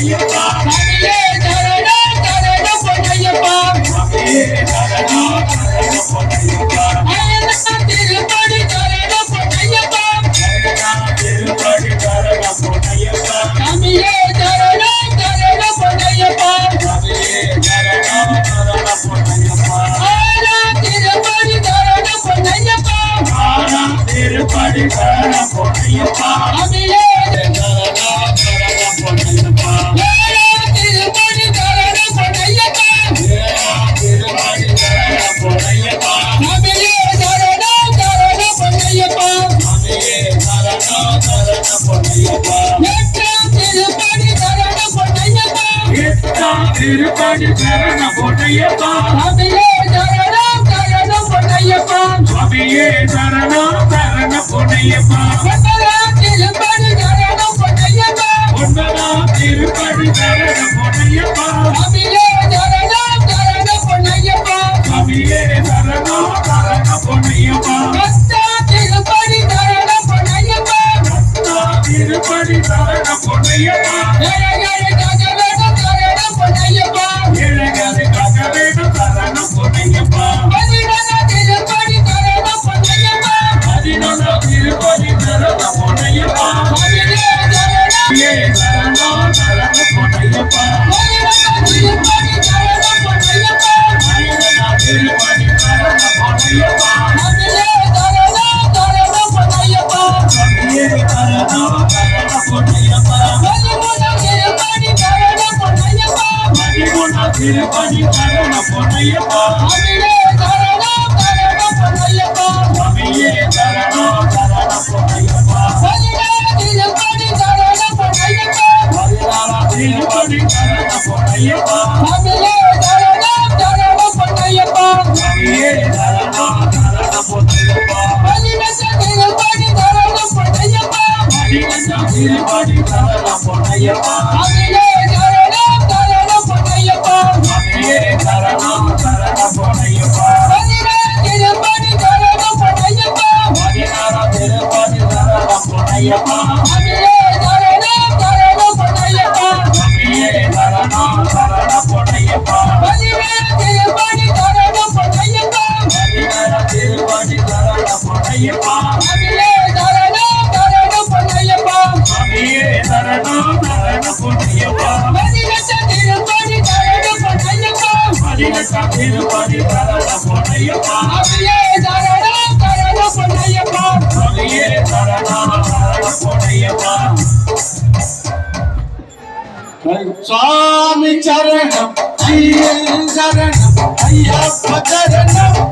பொன்னையப்பா சாமியே சரணம் சரணம் பொன்னையப்பா சாமியே சரணம் சரணம் பொன்னையப்பா திருப்படி சரணம் பொன்னையப்பா திருப்படி சரணம் பொன்னையப்பா சாமியே சரணம் சரணம் பொன்னையப்பா சாமியே சரணம் சரணம் பொன்னையப்பா திருப்படி சரணம் பொன்னையப்பா திருப்படி சரணம் பொன்னையப்பா சாமியே சரணம் சரணம் பொன்னையப்பா திருப்படி சரணம் பொன்னையப்பா திருப்படி சரணம் பொன்னையப்பா சாமியே சரணம் சரணம் பொன்னையப்பா சாமியே சரணம் சரணம் பொன்னையப்பா திருப்படி சரணம் பொன்னையப்பா திருப்படி சரணம் பொன்னையப்பா சாமியே சரணம் சரணம் பொன்னையப்பா சுவாமியே சரணம் சரணம் பொன்னையப்பா திருப்படி சரணம் பொன்னையப்பா ஒன்பதாம் திருப்படி சரணம் பொன்னையப்பா சாமியே சரணம் சரணம் பொன்னையப்பா சுவாமியே சரணம் சரணம் பொன்னையப்பா திருப்படி சரணம் பொன்னையப்பா திருப்படி சரணம் பொன்னையப்பா சரணம் பொன்னையப்பா ஏழைகளுக்காக வேண்டும் சரணம் பொன்னையப்பா திருப்படி சரணம் பொன்னையப்பா 11 திருப்பதி சரணம் பொன்னையப்பா சரணம் சரணம் பொன்னையப்பா திருப்படி சரணம் பொன்னையப்பா திருப்பதி சரணம் பொன்னையப்பா சரணம் பொன்னையப்பா சுவாமியே சரணம் சரணம் பொன்னையப்பா திருப்படி சரணம் பொன்னையப்பா 13 திருப்பதி சரணம் பொன்னையப்பா சரணம் சரணம் பொன்னையப்பா சுவாமியே சரணம் சரணம் பொன்னையப்பா திருப்படி சரணம் பொன்னையப்பா 16 திருப்பதி சரணம் பொன்னையப்பா சரணம் சரணம் பொன்னையப்பா சுவாமியே சரணம் சரணம் பொன்னையப்பா திருப்படி சரணம் பொன்னையப்பா 12 திருப்பதி சரணம் பொன்னையப்பா சரணம் சரணம் பொன்னையப்பா சுவாமியே சரணம் சரணம் பொன்னையப்பா திருப்படி சரணம் பொன்னையப்பா 16 திருப்பதி சரணம் பொன்னையப்பா சரணம் சரணம் பொன்னையப்பா சுவாமியே சரணம் சரணம் பொன்னையப்பா திருப்படி சரணம் பொன்னையப்பா 16 திருப்பதி சரணம் பொன்னையப்பா சரணம் சரணம் பொன்னையப்பா சுவாமியே சரணம் சரணம் பொன்னையப்பா திருப்படி சரணம் பொன்னையப்பா 18 திருப்பதி சரணம் பொன்னையப்பா சரணம் சரணம் பொன்னையப்பா சுவாமியே சரணம் சரணம் பொன்னையப்பா சுவாமி சரணம் ஐயன் சரணம் ஐயப்ப சரணம்